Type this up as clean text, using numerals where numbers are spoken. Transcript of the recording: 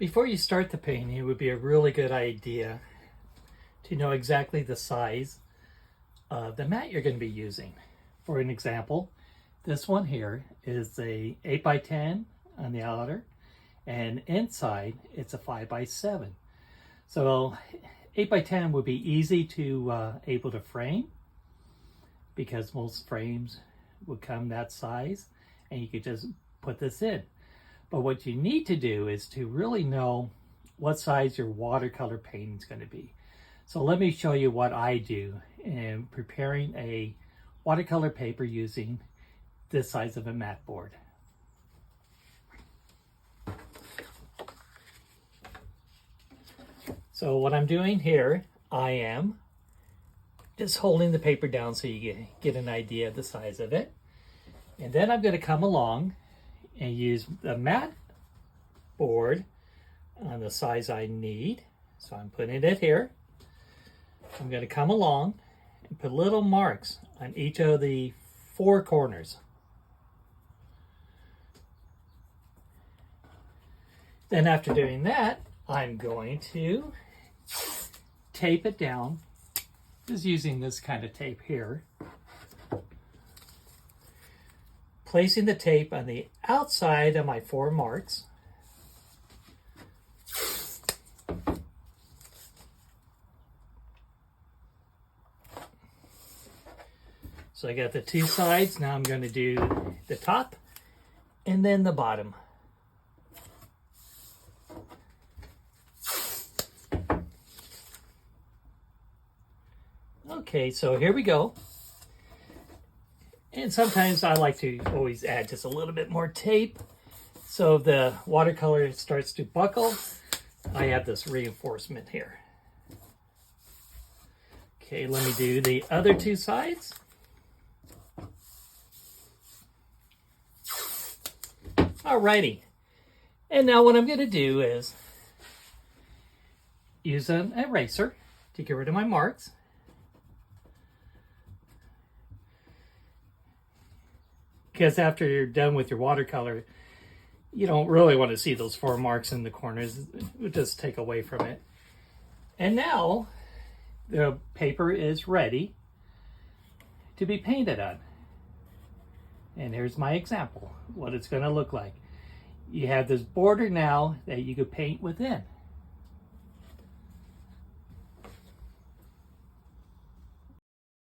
Before you start the painting, it would be a really good idea to know exactly the size of the mat you're going to be using. For an example, this one here is a 8x10 on the outer, and inside it's a 5x7. So 8x10 would be easy to able to frame, because most frames would come that size, and you could just put this in. But what you need to do is to really know what size your watercolor painting is going to be. So let me show you what I do in preparing a watercolor paper using this size of a mat board. So what I'm doing here, I am just holding the paper down so you get an idea of the size of it. And then I'm going to come along and use the mat board on the size I need. So I'm putting it here. I'm going to come along and put little marks on each of the 4 corners. Then after doing that, I'm going to tape it down, just using this kind of tape here. Placing the tape on the outside of my 4 marks. So I got the 2 sides. Now I'm going to do the top and then the bottom. Okay, so here we go. And sometimes I like to always add just a little bit more tape. So if the watercolor starts to buckle, I have this reinforcement here. Okay, let me do the other 2 sides. Alrighty. And now what I'm going to do is use an eraser to get rid of my marks. Because after you're done with your watercolor, you don't really want to see those 4 marks in the corners. It would just take away from it. And now the paper is ready to be painted on. And here's my example, what it's going to look like. You have this border now that you could paint within.